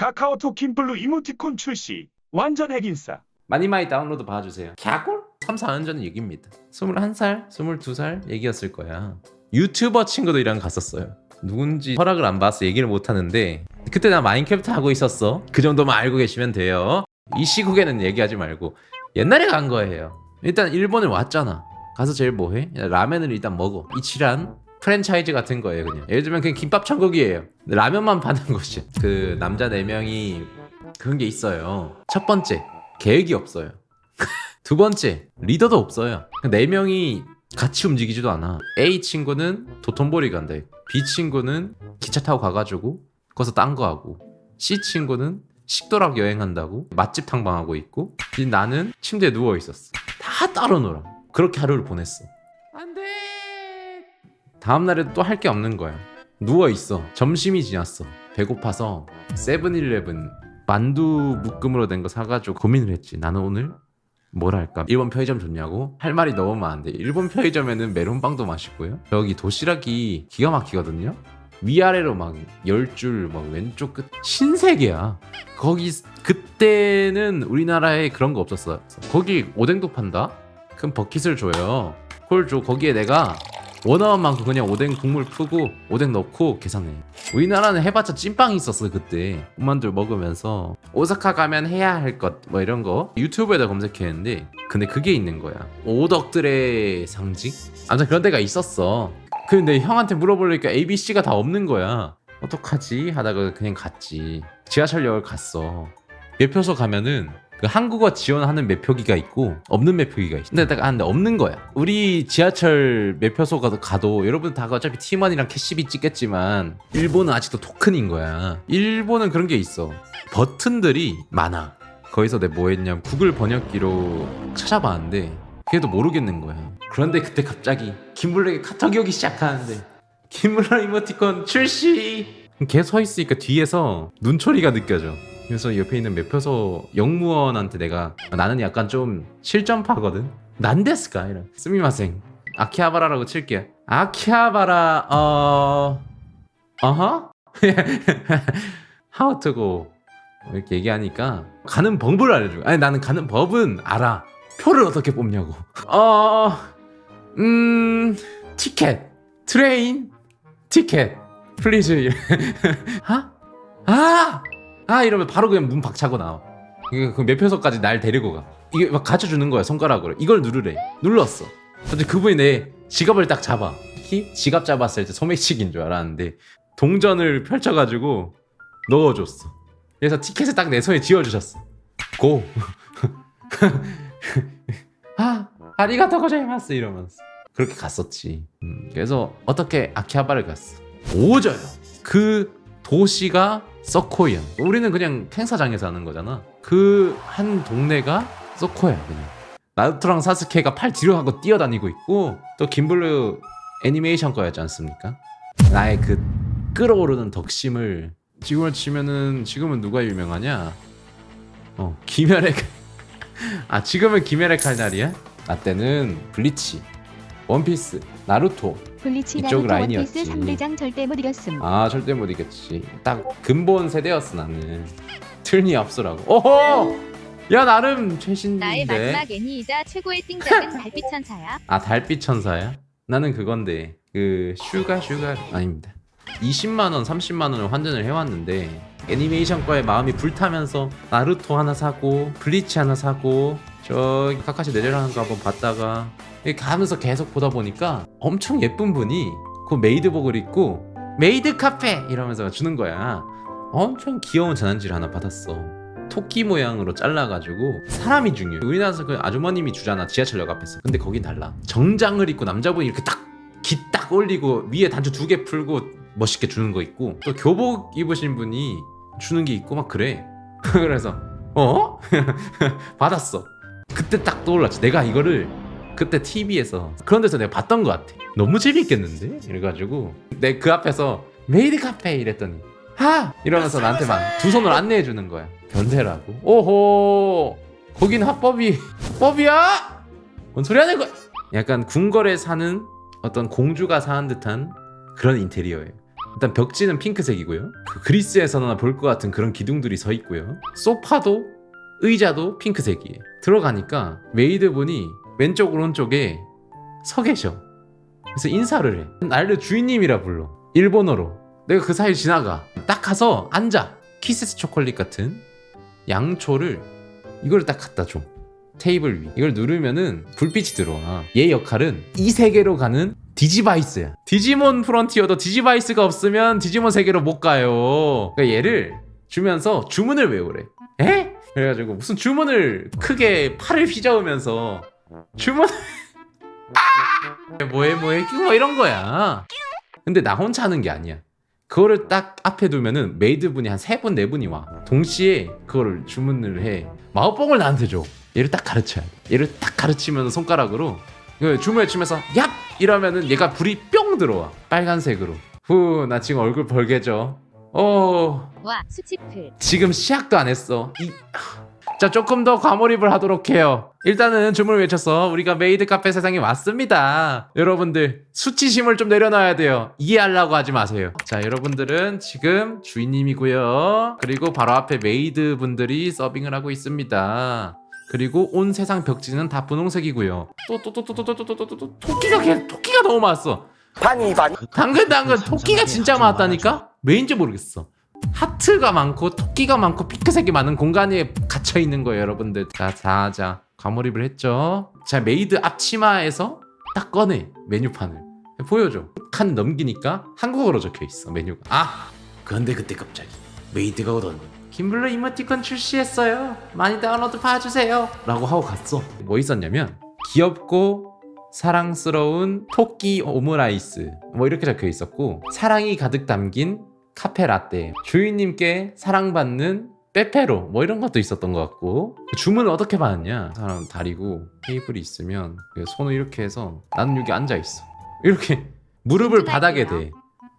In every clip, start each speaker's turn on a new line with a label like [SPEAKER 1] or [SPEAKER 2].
[SPEAKER 1] 카카오톡 김블루 이모티콘 출시. 완전 핵인싸.
[SPEAKER 2] 많이 다운로드 봐주세요. 갸골? 3, 4년 전 얘기입니다. 21살, 22살 얘기였을 거야. 유튜버 친구들이랑 갔었어요. 누군지 허락을 안 받아서 얘기를 못 하는데 그때 나 마인크래프트 하고 있었어. 그 정도만 알고 계시면 돼요. 이 시국에는 얘기하지 말고 옛날에 간 거예요. 일단 일본을 왔잖아. 가서 제일 뭐해? 라면을 일단 먹어. 이치란 프랜차이즈 같은 거예요. 그냥 예를 들면 그냥 김밥 천국이에요. 라면만 파는 곳이. 그 남자 4명이 그런 게 있어요. 첫 번째, 계획이 없어요. 두 번째, 리더도 없어요. 4명이 같이 움직이지도 않아. A 친구는 도톤보리 간다. B 친구는 기차 타고 가가지고 거기서 딴 거 하고, C 친구는 식도락 여행한다고 맛집 탕방하고 있고, 나는 침대에 누워 있었어. 다 따로 놀아. 그렇게 하루를 보냈어. 안돼. 다음날에도 또 할 게 없는 거야. 누워 있어. 점심이 지났어. 배고파서 세븐일레븐 만두 묶음으로 된 거 사가지고 고민을 했지. 나는 오늘 뭘 할까? 일본 편의점 좋냐고? 할 말이 너무 많은데 일본 편의점에는 메론빵도 맛있고요. 여기 도시락이 기가 막히거든요. 위아래로 막 10줄 막 왼쪽 끝 신세계야. 거기 그때는 우리나라에 그런 거 없었어. 거기 오뎅도 판다? 그럼 버킷을 줘요. 그걸 줘. 거기에 내가 원하는 만큼 그냥 오뎅 국물 푸고 오뎅 넣고 계산해. 우리나라는 해봤자 찐빵이 있었어. 그때 군만두 먹으면서 오사카 가면 해야 할 것 뭐 이런 거 유튜브에다 검색했는데 근데 그게 있는 거야. 오덕들의 상징? 아무튼 그런 데가 있었어. 근데 형한테 물어보려니까 ABC가 다 없는 거야. 어떡하지 하다가 그냥 갔지. 지하철역을 갔어. 매표소 가면은 그 한국어 지원하는 매표기가 있고 없는 매표기가 있어. 근데 내가 근데 없는 거야. 우리 지하철 매표소 가도 여러분 다 어차피 T1이랑 캐시비 찍겠지만 일본은 아직도 토큰인 거야. 일본은 그런 게 있어. 버튼들이 많아. 거기서 내가 뭐 했냐면 구글 번역기로 찾아봤는데 그래도 모르겠는 거야. 그런데 그때 갑자기 김블랙의 카톡이 오기 시작하는데 김블랙 이모티콘 출시! 걔 서 있으니까 뒤에서 눈초리가 느껴져. 그래서 옆에 있는 매표소 영무원한테 내가 나는 약간 좀 실전파거든. 난데스까? 이런 스미마생 아키하바라라고 칠게. 아키하바라 어허? How to go 이렇게 얘기하니까 가는 법을 알려줘. 아니 나는 가는 법은 알아. 표를 어떻게 뽑냐고. 티켓 트레인 티켓 플리즈 이러면 바로 그냥 문 박차고 나와. 그 매표소까지 날 데리고 가. 이게 막 가르쳐주는 거야. 손가락으로 이걸 누르래. 눌렀어. 근데 그분이 내 지갑을 딱 잡아. 특히 지갑 잡았을 때 소매치기인 줄 알았는데 동전을 펼쳐가지고 넣어줬어. 그래서 티켓을 딱 내 손에 쥐어주셨어. 고. 아리가토 고자이마스 이러면서 그렇게 갔었지. 그래서 어떻게 아키하바를 갔어. 오져요. 그 도시가 서코이야. 우리는 그냥 행사장에서 하는 거잖아. 그 한 동네가 서코야. 그냥 나루토랑 사스케가 팔 뒤로 하고 뛰어다니고 있고 또 김블루 애니메이션 거였지 않습니까? 나의 그 끌어오르는 덕심을 지금을 치면은 지금은 누가 유명하냐? 김열의 지금은 김열의 칼날이야? 나 때는 블리치, 원피스, 나루토
[SPEAKER 3] 블리치
[SPEAKER 2] 이쪽
[SPEAKER 3] 나루토
[SPEAKER 2] 라인이었지.
[SPEAKER 3] 원피스 3대장 절대 못 이겼음.
[SPEAKER 2] 절대 못 이겼지. 딱 근본 세대였어 나는. 틀니 앞서라고. 오호! 야 나름
[SPEAKER 4] 나의
[SPEAKER 2] 최신인데.
[SPEAKER 4] 마지막 애니이자 최고의 띵작은 달빛 천사야.
[SPEAKER 2] 달빛 천사야? 나는 그건데 그 슈가 아닙니다. 20만원 30만원을 환전을 해왔는데 애니메이션 거에 마음이 불타면서 나루토 하나 사고 블리치 하나 사고 저기 카카시 내려라는 거 한번 봤다가 이렇게 가면서 계속 보다 보니까 엄청 예쁜 분이 그 메이드복을 입고 메이드 카페 이러면서 주는 거야. 엄청 귀여운 전환지를 하나 받았어. 토끼 모양으로 잘라가지고 사람이 중요해. 우리나라에서 그 아주머님이 주잖아 지하철역 앞에서. 근데 거긴 달라. 정장을 입고 남자분이 이렇게 딱 기 딱 올리고 위에 단추 2개 풀고 멋있게 주는 거 있고 또 교복 입으신 분이 주는 게 있고 막 그래. 그래서 받았어. 그때 딱 떠올랐지. 내가 이거를 그때 TV에서 그런 데서 내가 봤던 것 같아. 너무 재밌겠는데? 이래가지고 내 그 앞에서 메이드 카페 이랬더니 이러면서 나한테 막 두 손으로 안내해 주는 거야. 변태라고. 오호 거긴 합법이야? 뭔 소리 하는 거야? 약간 궁궐에 사는 어떤 공주가 사는 듯한 그런 인테리어예요. 일단 벽지는 핑크색이고요. 그 그리스에서나 볼 것 같은 그런 기둥들이 서 있고요. 소파도 의자도 핑크색이에요. 들어가니까 메이드분이 왼쪽 오른쪽에 서 계셔. 그래서 인사를 해. 나를 주인님이라 불러. 일본어로. 내가 그 사이 지나가. 딱 가서 앉아. 키세스 초콜릿 같은 양초를 이걸 딱 갖다 줘. 테이블 위. 이걸 누르면은 불빛이 들어와. 얘 역할은 이 세계로 가는 디지바이스야. 디지몬 프론티어도 디지바이스가 없으면 디지몬 세계로 못 가요. 그러니까 얘를 주면서 주문을 외우래. 에? 그래가지고 무슨 주문을 크게 팔을 휘저으면서 주문을 뭐해 뭐 이런 거야. 근데 나 혼자 하는 게 아니야. 그거를 딱 앞에 두면은 메이드분이 한 3분 4분이 와. 동시에 그거를 주문을 해. 마법봉을 나한테 줘. 얘를 딱 가르쳐야 돼. 얘를 딱 가르치면서 손가락으로 주문을 치면서 얍! 이러면은 얘가 불이 뿅 들어와. 빨간색으로. 후, 나 지금 얼굴 벌개져.
[SPEAKER 4] 와 수치풀.
[SPEAKER 2] 지금 시작도 안 했어. 자, 조금 더 과몰입을 하도록 해요. 일단은 주문을 외쳐서 우리가 메이드 카페 세상에 왔습니다. 여러분들 수치심을 좀 내려놔야 돼요. 이해하려고 하지 마세요. 자, 여러분들은 지금 주인님이고요. 그리고 바로 앞에 메이드 분들이 서빙을 하고 있습니다. 그리고 온 세상 벽지는 다 분홍색이고요. 또 토끼가 너무 많았어. 당근 토끼가 진짜 많았다니까? 왜인지 모르겠어. 하트가 많고 토끼가 많고 핑크색이 많은 공간에 갇혀 있는 거예요, 여러분들. 자, 과몰입을 했죠. 자, 메이드 앞치마에서 딱 꺼내 메뉴판을 보여줘. 칸 넘기니까 한국어로 적혀 있어 메뉴가. 그런데 그때 갑자기 메이드가 오더니 김블루 이모티콘 출시했어요. 많이 다운로드 봐주세요. 라고 하고 갔어. 뭐 있었냐면 귀엽고 사랑스러운 토끼 오므라이스 뭐 이렇게 적혀 있었고, 사랑이 가득 담긴 카페 라떼, 주인님께 사랑받는 빼페로 뭐 이런 것도 있었던 것 같고. 주문을 어떻게 받았냐, 사람 다리고 테이블이 있으면 손을 이렇게 해서 나는 여기 앉아있어 이렇게 무릎을 바닥에 대.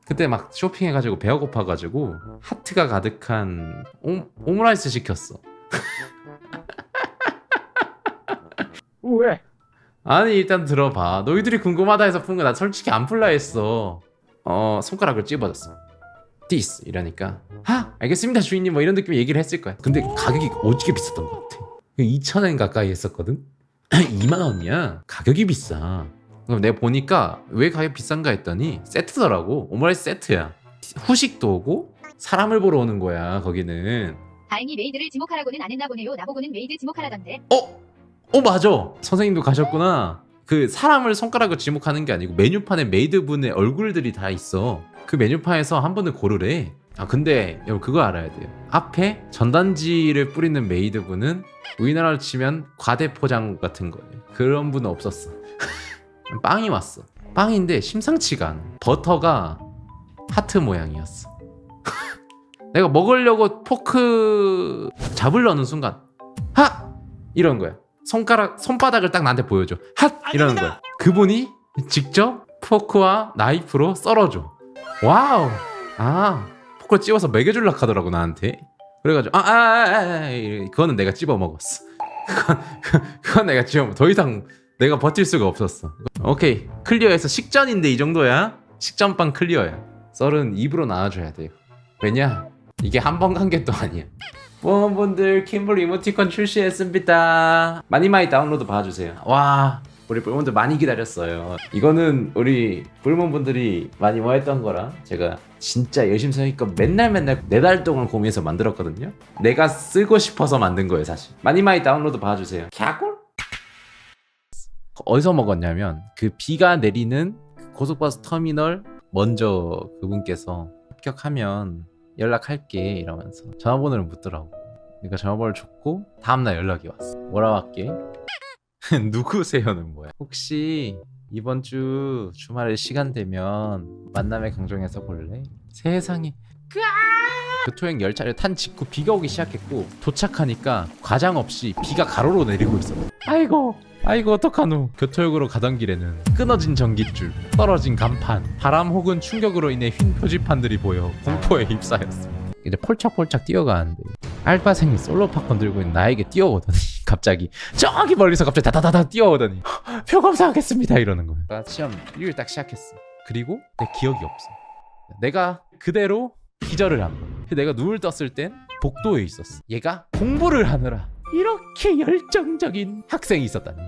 [SPEAKER 2] 그때 막 쇼핑해가지고 배가 고파가지고 하트가 가득한 오므라이스 시켰어.
[SPEAKER 1] 왜?
[SPEAKER 2] 아니 일단 들어봐. 너희들이 궁금하다 해서 푼 거 나 솔직히 안 풀라 했어. 손가락을 찝어줬어. 디스 이러니까 알겠습니다 주인님 뭐 이런 느낌 얘기를 했을 거야. 근데 가격이 오지게 비쌌던 것 같아. 2,000원 가까이 했었거든. 2만원이야. 가격이 비싸. 그럼 내가 보니까 왜 가격 비싼가 했더니 세트더라고. 오므라이스 세트야. 후식도 오고 사람을 보러 오는 거야 거기는.
[SPEAKER 4] 다행히 메이드를 지목하라고는 안 했나 보네요. 나보고는 메이드 지목하라던데.
[SPEAKER 2] 맞아. 선생님도 가셨구나. 그 사람을 손가락으로 지목하는 게 아니고 메뉴판에 메이드분의 얼굴들이 다 있어. 그 메뉴판에서 한 분을 고르래. 근데 여러분 그거 알아야 돼요. 앞에 전단지를 뿌리는 메이드분은 우리나라로 치면 과대포장 같은 거예요. 그런 분은 없었어. 빵이 왔어. 빵인데 심상치가 않아. 버터가 하트 모양이었어. 내가 먹으려고 포크 잡으려는 순간 이런 거야. 손바닥을 딱 나한테 보여줘. 이러는 거야. 그분이 직접 포크와 나이프로 썰어줘. 와우. 포크를 찝어서 먹여주려고 하더라고 나한테. 그래가지고 그거는 내가 찝어 먹었어. 그건 내가 찝어. 더 이상 내가 버틸 수가 없었어. 오케이, 클리어해서 식전인데 이 정도야. 식전빵 클리어야. 썰은 입으로 나와줘야 돼요. 왜냐? 이게 한 번 간 게 또 아니야. 뿔몬분들 킴블 이모티콘 출시했습니다. 많이 다운로드 봐주세요. 와, 우리 뿔몬들 많이 기다렸어요. 이거는 우리 뿔몬분들이 많이 원했던 거라 제가 진짜 열심히 생각하니까 맨날 4달 동안 고민해서 만들었거든요. 내가 쓰고 싶어서 만든 거예요 사실. 많이 다운로드 봐주세요. 갸골? 어디서 먹었냐면 그 비가 내리는 고속버스 터미널 먼저 그분께서 합격하면 연락할게 이러면서 전화번호를 묻더라고. 그러니까 전화번호를 줬고 다음날 연락이 왔어. 뭐라고 할게? 누구세요는 뭐야? 혹시 이번 주 주말에 시간 되면 만남의 강정에서 볼래? 세상에. 교토행 열차를 탄 직후 비가 오기 시작했고 도착하니까 과장 없이 비가 가로로 내리고 있어. 아이고 어떡하노. 교토역으로 가던 길에는 끊어진 전깃줄, 떨어진 간판, 바람 혹은 충격으로 인해 휜 표지판들이 보여 공포에 휩싸였습니다. 이제 폴짝폴짝 뛰어가는데 알바생이 솔로 팝콘 들고 있는 나에게 뛰어오더니 갑자기 저기 멀리서 갑자기 다다다다 뛰어오더니 표 검사하겠습니다 이러는 거야. 나 시험 일요일 딱 시작했어. 그리고 내 기억이 없어. 내가 그대로 기절을 한 거야. 내가 눈을 떴을 땐 복도에 있었어. 얘가 공부를 하느라 이렇게 열정적인 학생이 있었다니.